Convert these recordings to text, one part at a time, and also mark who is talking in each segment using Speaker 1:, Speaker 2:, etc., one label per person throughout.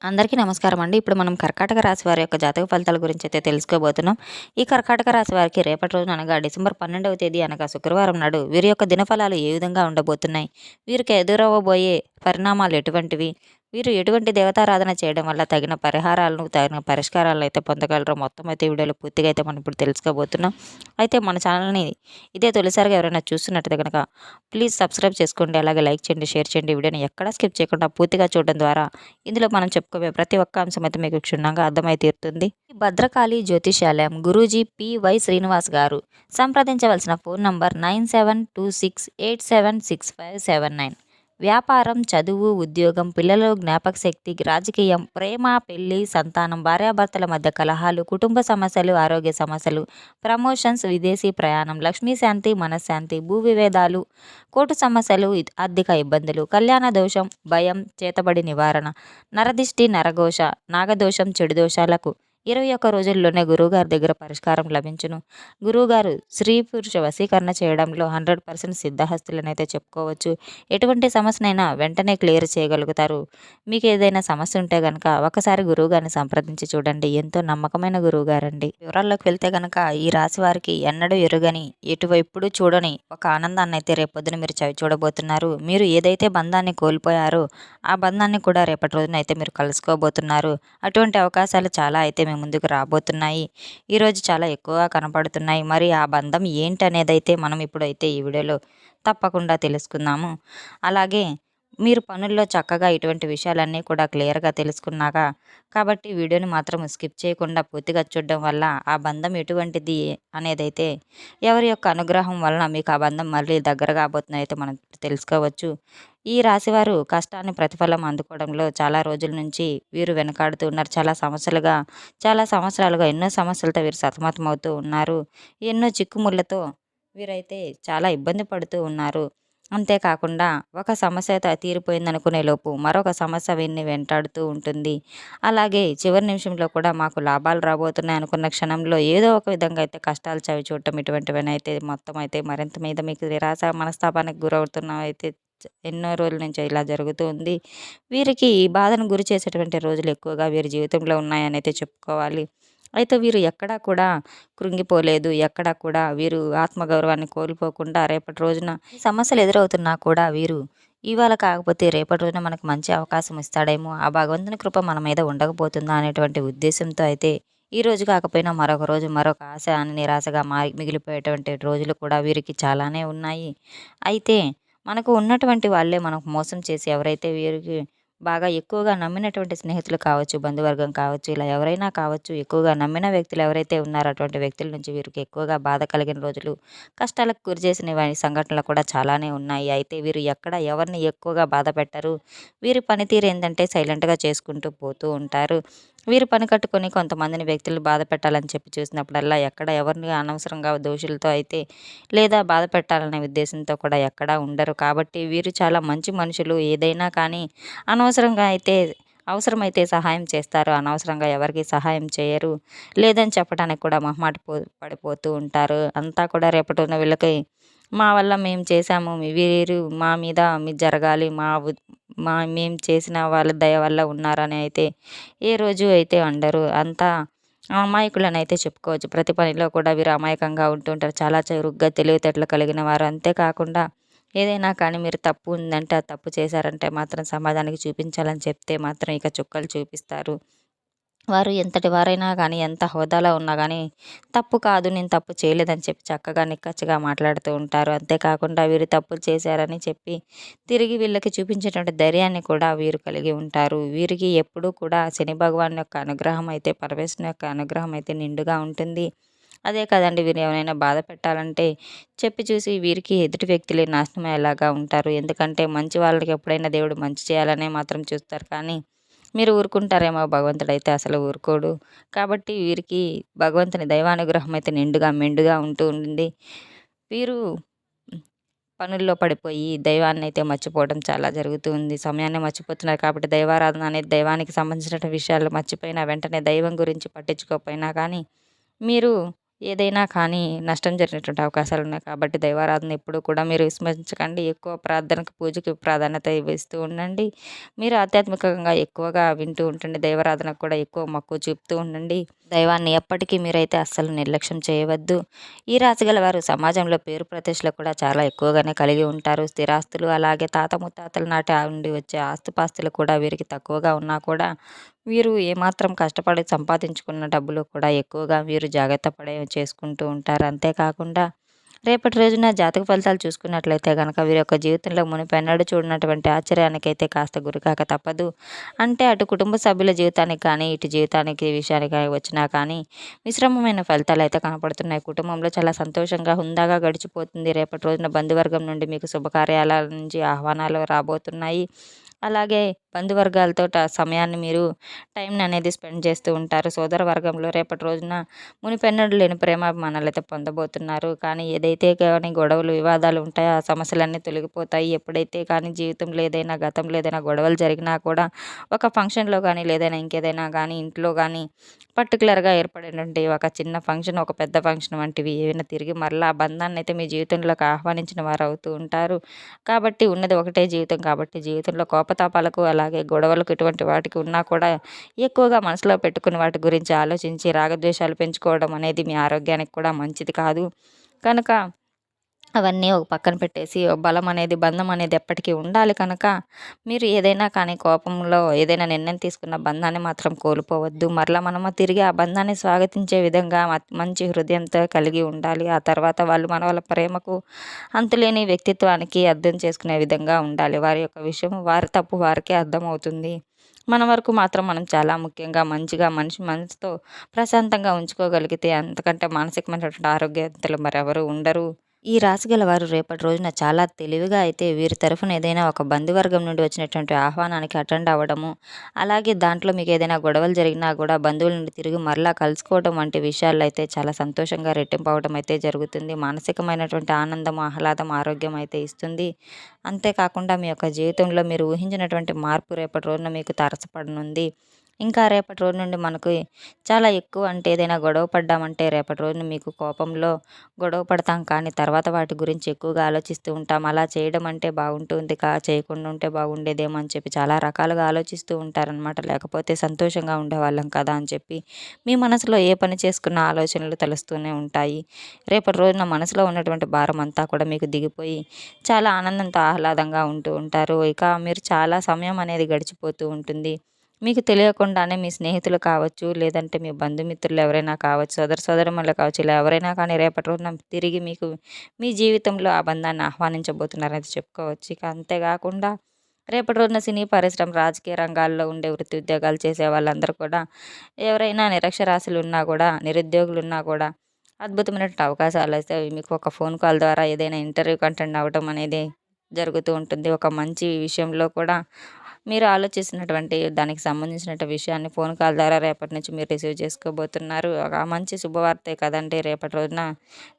Speaker 1: అందరికీ నమస్కారం అండి. ఇప్పుడు మనం కర్కాటక రాశి వారి యొక్క జాతక ఫలితాల గురించి అయితే తెలుసుకోబోతున్నాం. ఈ కర్కాటక రాశి వారికి రేపటి రోజున అనగా డిసెంబర్ 12వ తేదీ అనగా శుక్రవారం నాడు వీరి యొక్క దినఫలాలు ఏ విధంగా ఉండబోతున్నాయి? వీరికి ఎదురవ్వబోయే పరిణామాలు ఎటువంటివి? వీరు ఎటువంటి దేవతారాధన చేయడం వల్ల తగిన పరిహారాలను, తగిన పరిష్కారాలను అయితే పొందగలరో మొత్తం అయితే వీడియోలో పూర్తిగా అయితే మనం ఇప్పుడు తెలుసుకోబోతున్నాం. అయితే మన ఛానల్‌ని ఇదే తొలిసారిగా ఎవరైనా చూస్తున్నట్టయితే గనక ప్లీజ్ సబ్స్క్రైబ్ చేసుకోండి. అలాగే లైక్ చేయండి, షేర్ చేయండి. వీడియోని ఎక్కడా స్కిప్ చేయకుండా పూర్తిగా చూడడం ద్వారా ఇందులో మనం చెప్పుకోబోయే ప్రతి ఒక్క అంశం అయితే మీకు క్షుణ్ణంగా అర్థమై తీరుతుంది. ఈ భద్రకాళి జ్యోతిషాలయం గురూజీ పి.వై. శ్రీనివాస్ గారు. సంప్రదించవలసిన ఫోన్ నంబర్ 9726876579. వ్యాపారం, చదువు, ఉద్యోగం, పిల్లలు, జ్ఞాపకశక్తి, రాజకీయం, ప్రేమ, పెళ్లి, సంతానం, భార్యాభర్తల మధ్య కలహాలు, కుటుంబ సమస్యలు, ఆరోగ్య సమస్యలు, ప్రమోషన్స్, విదేశీ ప్రయాణం, లక్ష్మీ శాంతి, మనశ్శాంతి, భూ విభేదాలు, కోర్టు సమస్యలు, ఆర్థిక ఇబ్బందులు, కళ్యాణ దోషం, భయం, చేతబడి నివారణ, నరదిష్టి, నరఘోష, నాగదోషం, చెడు దోషాలకు 21 రోజుల్లోనే గురువుగారి దగ్గర పరిష్కారం లభించును. గురువుగారు స్త్రీ పురుష వశీకరణ చేయడంలో 100% సిద్ధహస్తులనైతే చెప్పుకోవచ్చు. ఎటువంటి సమస్యనైనా వెంటనే క్లియర్ చేయగలుగుతారు. మీకు ఏదైనా సమస్య ఉంటే గనక ఒకసారి గురువుగారిని సంప్రదించి చూడండి. ఎంతో నమ్మకమైన గురువుగారండి. వివరాల్లోకి వెళ్తే గనక ఈ రాశి వారికి ఎన్నడూ ఎరుగని, ఎప్పుడు చూడని ఒక ఆనందాన్ని అయితే రేపొద్దున మీరు చవి చూడబోతున్నారు. మీరు ఏదైతే బంధాన్ని కోల్పోయారో ఆ బంధాన్ని కూడా రేపటి రోజున అయితే మీరు కలుసుకోబోతున్నారు. అటువంటి అవకాశాలు చాలా అయితే మీ ముందుకు రాబోతున్నాయి. ఈరోజు చాలా ఎక్కువగా కనపడుతున్నాయి. మరి ఆ బంధం ఏంటనేదైతే మనం ఇప్పుడైతే ఈ వీడియోలో తప్పకుండా తెలుసుకుందాము. అలాగే మీరు పనుల్లో చక్కగా ఇటువంటి విషయాలన్నీ కూడా క్లియర్‌గా తెలుసుకున్నాక కాబట్టి వీడియోని మాత్రం స్కిప్ చేయకుండా పూర్తిగా చూడడం వల్ల ఆ బంధం ఎటువంటిది అనేదైతే ఎవరి యొక్క అనుగ్రహం వలన మీకు ఆ బంధం మళ్ళీ దగ్గర కాబోతుందైతే మనం తెలుసుకోవచ్చు. ఈ రాశివారు కష్టాన్ని ప్రతిఫలం అందుకోవడంలో చాలా రోజుల నుంచి వీరు వెనకాడుతూ ఉన్నారు. చాలా సంవత్సరాలుగా ఎన్నో సమస్యలతో వీరు సతమతమవుతూ ఉన్నారు. ఎన్నో చిక్కుముళ్ళతో వీరైతే చాలా ఇబ్బంది పడుతూ ఉన్నారు. అంతేకాకుండా ఒక సమస్య తీరిపోయిందనుకునే లోపు మరొక సమస్య వీరిని వెంటాడుతూ ఉంటుంది. అలాగే చివరి నిమిషంలో కూడా మాకు లాభాలు రాబోతున్నాయి అనుకున్న క్షణంలో ఏదో ఒక విధంగా అయితే కష్టాలు చవిచూడటం ఇటువంటివనైతే మొత్తం అయితే మరింత మీద మీకు నిరాశ, మనస్తాపానికి గురవుతున్నవైతే ఎన్నో రోజుల నుంచి ఇలా జరుగుతూ ఉంది. వీరికి ఈ బాధను గురి చేసేటువంటి రోజులు ఎక్కువగా వీరి జీవితంలో ఉన్నాయని అయితే చెప్పుకోవాలి. అయితే వీరు ఎక్కడా కూడా కృంగిపోలేదు. ఎక్కడా కూడా వీరు ఆత్మగౌరవాన్ని కోల్పోకుండా రేపటి రోజున ఈ సమస్యలు ఎదురవుతున్నా కూడా వీరు ఇవాళ కాకపోతే రేపటి రోజున మనకు మంచి అవకాశం ఇస్తాడేమో, ఆ భగవంతుని కృప మన మీద ఉండకపోతుందా అనేటువంటి ఉద్దేశంతో అయితే ఈ రోజు కాకపోయినా మరొక రోజు మరొక ఆశ అని నిరాశగా మారి మిగిలిపోయేటువంటి రోజులు కూడా వీరికి చాలానే ఉన్నాయి. అయితే మనకు ఉన్నటువంటి వాళ్ళే మనకు మోసం చేసి ఎవరైతే వీరికి బాగా ఎక్కువగా నమ్మినటువంటి స్నేహితులు కావచ్చు, బంధువర్గం కావచ్చు, ఇలా ఎవరైనా కావచ్చు, ఎక్కువగా నమ్మిన వ్యక్తులు ఎవరైతే ఉన్నారో అటువంటి వ్యక్తుల నుంచి వీరికి ఎక్కువగా బాధ కలిగిన రోజులు, కష్టాలకు గురి చేసిన సంఘటనలు కూడా చాలానే ఉన్నాయి. అయితే వీరు ఎక్కడ ఎవరిని ఎక్కువగా బాధ పెట్టరు. వీరి పనితీరు ఏంటంటే సైలెంట్‌గా చేసుకుంటూ పోతూ ఉంటారు. వీరు పని కట్టుకొని కొంతమందిని వ్యక్తులు బాధ పెట్టాలని చెప్పి చూసినప్పుడల్లా ఎక్కడ ఎవరిని అనవసరంగా దోషులతో అయితే లేదా బాధ పెట్టాలనే ఉద్దేశంతో కూడా ఎక్కడా ఉండరు. కాబట్టి వీరు చాలా మంచి మనుషులు. ఏదైనా కానీ అనవసరంగా అయితే అవసరమైతే సహాయం చేస్తారు. అనవసరంగా ఎవరికీ సహాయం చేయరు. లేదని చెప్పడానికి కూడా పడిపోతూ ఉంటారు. అంతా కూడా రేపటిన వీళ్ళకి మా వల్ల మేము చేశాము. వీరు మా మీద జరగాలి. మేము చేసిన వాళ్ళ దయ వల్ల ఉన్నారని అయితే ఏ రోజు అయితే ఉండరు. అంతా అమాయకులనైతే చెప్పుకోవచ్చు. ప్రతి పనిలో కూడా వీరు అమాయకంగా ఉంటుంటారు. చాలా చురుగ్గా తెలివితేటలు కలిగిన వారు. అంతేకాకుండా ఏదైనా కానీ మీరు తప్పు ఉందంటే, ఆ తప్పు చేశారంటే మాత్రం సమాజానికి చూపించాలని చెప్తే మాత్రం ఇక చుక్కలు చూపిస్తారు. వారు ఎంతటి వారైనా కానీ, ఎంత హోదాలో ఉన్నా కానీ, తప్పు కాదు, నేను తప్పు చేయలేదని చెప్పి చక్కగా నిక్కచ్చిగా మాట్లాడుతూ ఉంటారు. అంతేకాకుండా వీరు తప్పులు చేశారని చెప్పి తిరిగి వీళ్ళకి చూపించేటువంటి ధైర్యాన్ని కూడా వీరు కలిగి ఉంటారు. వీరికి ఎప్పుడూ కూడా శని భగవాన్ యొక్క అనుగ్రహం అయితే, పరమేశ్వరుని యొక్క అనుగ్రహం అయితే నిండుగా ఉంటుంది. అదే కదండి, వీరు ఎవరైనా బాధ పెట్టాలంటే చెప్పి చూసి వీరికి ఎదుటి వ్యక్తులే నాశనం అయ్యేలాగా ఉంటారు. ఎందుకంటే మంచి వాళ్ళకి ఎప్పుడైనా దేవుడు మంచి చేయాలనే మాత్రం చూస్తారు. కానీ మీరు ఊరుకుంటారేమో, భగవంతుడైతే అసలు ఊరుకోడు. కాబట్టి వీరికి భగవంతుని దైవానుగ్రహం అయితే నిండుగా మెండుగా ఉంటూ ఉంటుంది. వీరు పనుల్లో పడిపోయి దైవాన్ని అయితే మర్చిపోవడం చాలా జరుగుతూ ఉంది. సమయాన్ని మర్చిపోతున్నారు కాబట్టి దైవారాధన అనేది దైవానికి సంబంధించిన విషయాలు మర్చిపోయినా వెంటనే దైవం గురించి పట్టించుకోకపోయినా కానీ మీరు ఏదైనా కానీ నష్టం జరిగేటువంటి అవకాశాలున్నాయి. కాబట్టి దైవారాధన ఎప్పుడూ కూడా మీరు విస్మరించకండి. ఎక్కువ ప్రార్థనకు, పూజకి ప్రాధాన్యత ఇస్తూ ఉండండి. మీరు ఆధ్యాత్మికంగా ఎక్కువగా వింటూ ఉండండి. దైవారాధనకు కూడా ఎక్కువ మక్కువ చూపుతూ ఉండండి. దైవాన్ని ఎప్పటికీ మీరైతే అస్సలు నిర్లక్ష్యం చేయవద్దు. ఈ రాశిగల వారు సమాజంలో పేరు ప్రతిష్టలు కూడా చాలా ఎక్కువగానే కలిగి ఉంటారు. స్థిరాస్తులు అలాగే తాత ముత్తాతల నాటి నుండి వచ్చే ఆస్తుపాస్తులు కూడా వీరికి తక్కువగా ఉన్నా కూడా వీరు ఏమాత్రం కష్టపడి సంపాదించుకున్న డబ్బులు కూడా ఎక్కువగా వీరు జాగ్రత్త పడే చేసుకుంటూ ఉంటారు. అంతేకాకుండా రేపటి రోజున జాతక ఫలితాలు చూసుకున్నట్లయితే కనుక వీరి యొక్క జీవితంలో మునుపెన్నడూ చూడనటువంటి ఆశ్చర్యానికైతే కాస్త గురికాక తప్పదు. అంటే అటు కుటుంబ సభ్యుల జీవితానికి కానీ, ఇటు జీవితానికి విషయానికి వచ్చినా కానీ మిశ్రమమైన ఫలితాలు అయితే కనపడుతున్నాయి. కుటుంబంలో చాలా సంతోషంగా, హుందాగా గడిచిపోతుంది. రేపటి రోజున బంధువర్గం నుండి మీకు శుభకార్యాల నుంచి ఆహ్వానాలు రాబోతున్నాయి. అలాగే బంధువర్గాలతో సమయాన్ని మీరు టైంని అనేది స్పెండ్ చేస్తూ ఉంటారు. సోదర వర్గంలో రేపటి రోజున మునిపెన్నడూ లేని ప్రేమాభిమానాలైతే పొందబోతున్నారు. కానీ ఏదైతే కానీ గొడవలు, వివాదాలు ఉంటాయో ఆ సమస్యలన్నీ తొలగిపోతాయి. ఎప్పుడైతే కానీ జీవితంలో ఏదైనా, గతంలో ఏదైనా గొడవలు జరిగినా కూడా ఒక ఫంక్షన్‌లో కానీ, లేదైనా ఇంకేదైనా కానీ, ఇంట్లో కానీ పర్టిక్యులర్‌గా ఏర్పడినటువంటి ఒక చిన్న ఫంక్షన్, ఒక పెద్ద ఫంక్షన్ వంటివి ఏవైనా తిరిగి మరలా ఆ బంధాన్నయితే మీ జీవితంలోకి ఆహ్వానించిన వారు అవుతూ ఉంటారు. కాబట్టి ఉన్నది ఒకటే జీవితం కాబట్టి జీవితంలో కోపతాపాలకు అలాగే గొడవలకు ఇటువంటి వాటికి ఉన్నా కూడా ఎక్కువగా మనసులో పెట్టుకుని వాటి గురించి ఆలోచించి రాగద్వేషాలు పెంచుకోవడం అనేది మీ ఆరోగ్యానికి కూడా మంచిది కాదు. కనుక అవన్నీ ఒక పక్కన పెట్టేసి బలం అనేది, బంధం అనేది ఎప్పటికీ ఉండాలి కనుక మీరు ఏదైనా కానీ కోపంలో ఏదైనా నిర్ణయం తీసుకున్న బంధాన్ని మాత్రం కోల్పోవద్దు. మరలా మనము తిరిగి ఆ బంధాన్ని స్వాగతించే విధంగా మంచి హృదయంతో కలిగి ఉండాలి. ఆ తర్వాత వాళ్ళు మన వాళ్ళ ప్రేమకు అంతులేని వ్యక్తిత్వానికి అర్థం చేసుకునే విధంగా ఉండాలి. వారి యొక్క విషయం, వారి తప్పు వారికే అర్థమవుతుంది. మన వరకు మాత్రం మనం చాలా ముఖ్యంగా మంచిగా మనిషి మనసుతో ప్రశాంతంగా ఉంచుకోగలిగితే అంతకంటే మానసికమైనటువంటి ఆరోగ్యవంతులు మరెవరు ఉండరు. ఈ రాశిగల వారు రేపటి రోజున చాలా తెలివిగా అయితే వీరి తరఫున ఏదైనా ఒక బంధువర్గం నుండి వచ్చినటువంటి ఆహ్వానానికి అటెండ్ అవ్వడము, అలాగే దాంట్లో మీకు ఏదైనా గొడవలు జరిగినా కూడా బంధువుల నుండి తిరిగి మరలా కలుసుకోవడం వంటి విషయాల్లో అయితే చాలా సంతోషంగా రెట్టింపు అవ్వడం అయితే జరుగుతుంది. మానసికమైనటువంటి ఆనందం, ఆహ్లాదం, ఆరోగ్యం అయితే ఇస్తుంది. అంతేకాకుండా మీ యొక్క జీవితంలో మీరు ఊహించినటువంటి మార్పు రేపటి రోజున మీకు తారసపడనుంది. ఇంకా రేపటి రోజు నుండి మనకు చాలా ఎక్కువ అంటే ఏదైనా గొడవ పడ్డామంటే రేపటి రోజున మీకు కోపంలో గొడవ పడతాం కానీ తర్వాత వాటి గురించి ఎక్కువగా ఆలోచిస్తూ ఉంటాం. అలా చేయడం అంటే బాగుంటుంది చేయకుండా ఉంటే బాగుండేదేమో అని చెప్పి చాలా రకాలుగా ఆలోచిస్తూ ఉంటారనమాట. లేకపోతే సంతోషంగా ఉండేవాళ్ళం కదా అని చెప్పి మీ మనసులో ఏ పని చేసుకున్న ఆలోచనలు తెలుస్తూనే ఉంటాయి. రేపటి రోజున మనసులో ఉన్నటువంటి భారం అంతా కూడా మీకు దిగిపోయి చాలా ఆనందంతో ఆహ్లాదంగా ఉంటూ ఉంటారు. ఇక మీరు చాలా సమయం అనేది గడిచిపోతూ ఉంటుంది. మీకు తెలియకుండానే మీ స్నేహితులు కావచ్చు, లేదంటే మీ బంధుమిత్రులు ఎవరైనా కావచ్చు, సోదరమణులు కావచ్చు, ఇలా ఎవరైనా కానీ రేపటి రోజున తిరిగి మీకు మీ జీవితంలో ఆ బంధాన్ని ఆహ్వానించబోతున్నారని చెప్పుకోవచ్చు. ఇక అంతేకాకుండా రేపటి రోజున సినీ పరిశ్రమ, రాజకీయ రంగాల్లో ఉండే వృత్తి ఉద్యోగాలు చేసే వాళ్ళందరూ కూడా ఎవరైనా నిరక్షరాస్యులు ఉన్నా కూడా, నిరుద్యోగులు ఉన్నా కూడా అద్భుతమైనటువంటి అవకాశాలు అయితే మీకు ఒక ఫోన్ కాల్ ద్వారా ఏదైనా ఇంటర్వ్యూకి అటెండ్ అవ్వడం అనేది జరుగుతూ ఉంటుంది. ఒక మంచి విషయంలో కూడా మీరు ఆలోచిస్తున్నటువంటి దానికి సంబంధించినటువంటి విషయాన్ని ఫోన్ కాల్ ద్వారా రేపటి నుంచి మీరు రిసీవ్ చేసుకోబోతున్నారు. ఒక మంచి శుభవార్తే కదండీ! రేపటి రోజున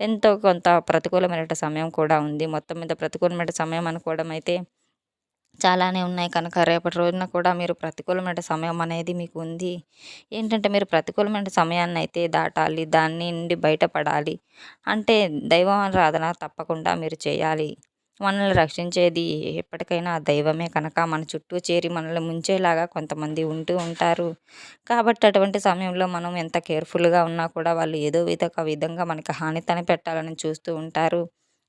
Speaker 1: ఎంతో కొంత ప్రతికూలమైనటువంటి సమయం కూడా ఉంది. మొత్తం మీద ప్రతికూలమైన సమయం అనుకోవడం అయితే చాలానే ఉన్నాయి కనుక రేపటి రోజున కూడా మీరు ప్రతికూలమైన సమయం అనేది మీకు ఉంది. ఏంటంటే మీరు ప్రతికూలమైన సమయాన్నయితే దాటాలి. దాని నుండి బయటపడాలి. అంటే దైవారాధన తప్పకుండా మీరు చేయాలి. మనల్ని రక్షించేది ఎప్పటికైనా ఆ దైవమే కనుక మన చుట్టూ చేరి మనల్ని ముంచేలాగా కొంతమంది ఉంటూ ఉంటారు. కాబట్టి అటువంటి సమయంలో మనం ఎంత కేర్‌ఫుల్‌గా ఉన్నా కూడా వాళ్ళు ఏదో విధంగా మనకి హాని తలపెట్టాలని చూస్తూ ఉంటారు.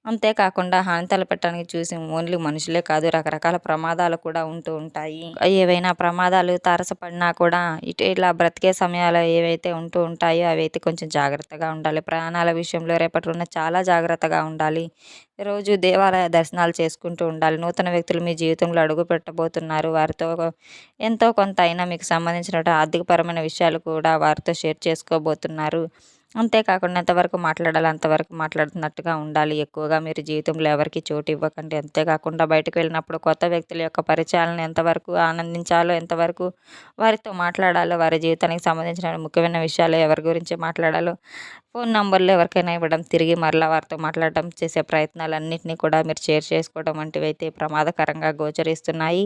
Speaker 1: అంతేకాకుండా హాని తలపెట్టడానికి చూసి ఓన్లీ మనుషులే కాదు రకరకాల ప్రమాదాలు కూడా ఉంటూ ఉంటాయి. ఏవైనా ప్రమాదాలు తారసపడినా కూడా ఇలా బ్రతికే సమయాలు ఏవైతే ఉంటూ ఉంటాయో అవైతే కొంచెం జాగ్రత్తగా ఉండాలి. ప్రయాణాల విషయంలో రేపటి రోజున చాలా జాగ్రత్తగా ఉండాలి. రోజు దేవాలయ దర్శనాలు చేసుకుంటూ ఉండాలి. నూతన వ్యక్తులు మీ జీవితంలో అడుగు పెట్టబోతున్నారు. వారితో ఎంతో కొంత అయినా మీకు సంబంధించినటువంటి ఆర్థికపరమైన విషయాలు కూడా వారితో షేర్ చేసుకోబోతున్నారు. అంతేకాకుండా ఎంతవరకు మాట్లాడాలో అంతవరకు మాట్లాడుతున్నట్టుగా ఉండాలి. ఎక్కువగా మీరు జీవితంలో ఎవరికీ చోటు ఇవ్వకండి. అంతేకాకుండా బయటకు వెళ్ళినప్పుడు కొత్త వ్యక్తుల యొక్క పరిచయాలను ఎంతవరకు ఆనందించాలో, ఎంతవరకు వారితో మాట్లాడాలో, వారి జీవితానికి సంబంధించిన ముఖ్యమైన విషయాలు ఎవరి గురించి మాట్లాడాలో ఫోన్ నంబర్లు ఎవరికైనా ఇవ్వడం, తిరిగి మరలా వారితో మాట్లాడడం, చేసే ప్రయత్నాలన్నింటినీ కూడా మీరు షేర్ చేసుకోవడం వంటివైతే ప్రమాదకరంగా గోచరిస్తున్నాయి.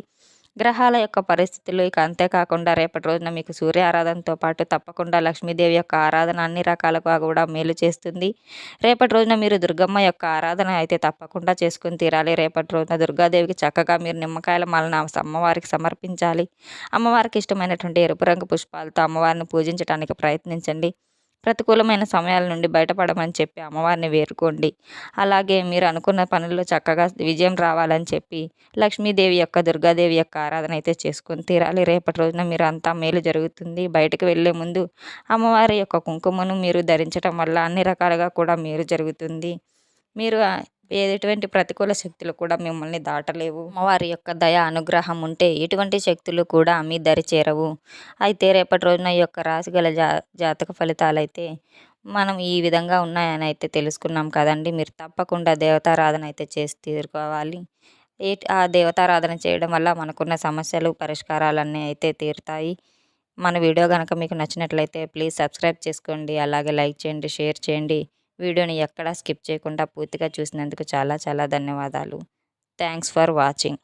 Speaker 1: గ్రహాల యొక్క పరిస్థితులు ఇక అంతేకాకుండా రేపటి రోజున మీకు సూర్య ఆరాధనతో పాటు తప్పకుండా లక్ష్మీదేవి యొక్క ఆరాధన అన్ని రకాలుగా కూడా మేలు చేస్తుంది. రేపటి రోజున మీరు దుర్గమ్మ యొక్క ఆరాధన అయితే తప్పకుండా చేసుకుని తీరాలి. రేపటి రోజున దుర్గాదేవికి చక్కగా మీరు నిమ్మకాయల మాలను అమ్మవారికి సమర్పించాలి. అమ్మవారికి ఇష్టమైనటువంటి ఎరుపు రంగు పుష్పాలతో అమ్మవారిని పూజించడానికి ప్రయత్నించండి. ప్రతికూలమైన సమయాల నుండి బయటపడమని చెప్పి అమ్మవారిని వేడుకోండి. అలాగే మీరు అనుకున్న పనుల్లో చక్కగా విజయం రావాలని చెప్పి లక్ష్మీదేవి యొక్క దుర్గాదేవి యొక్క ఆరాధన అయితే చేసుకొని తీరాలి. రేపటి రోజున మీరు అంతా మేలు జరుగుతుంది. బయటకు వెళ్ళే ముందు అమ్మవారి యొక్క కుంకుమను మీరు ధరించడం వల్ల అన్ని రకాలుగా కూడా మేలు జరుగుతుంది. మీరు ఎటువంటి ప్రతికూల శక్తులు కూడా మిమ్మల్ని దాటలేవు. అమ్మవారి యొక్క దయ అనుగ్రహం ఉంటే ఎటువంటి శక్తులు కూడా మీ దరి చేరవు. అయితే రేపటి రోజున ఈ యొక్క రాశి గల జాతక ఫలితాలైతే మనం ఈ విధంగా ఉన్నాయని అయితే తెలుసుకున్నాం కదండి. మీరు తప్పకుండా దేవతారాధన అయితే చేసి తీరుకోవాలి. ఆ దేవతారాధన చేయడం వల్ల మనకున్న సమస్యలు పరిష్కారాలన్నీ అయితే తీరుతాయి. మన వీడియో కనుక మీకు నచ్చినట్లయితే ప్లీజ్ సబ్స్క్రైబ్ చేసుకోండి. అలాగే లైక్ చేయండి, షేర్ చేయండి. వీడియోని ఎక్కడా స్కిప్ చేయకుండా పూర్తిగా చూసినందుకు చాలా చాలా ధన్యవాదాలు. Thanks for watching.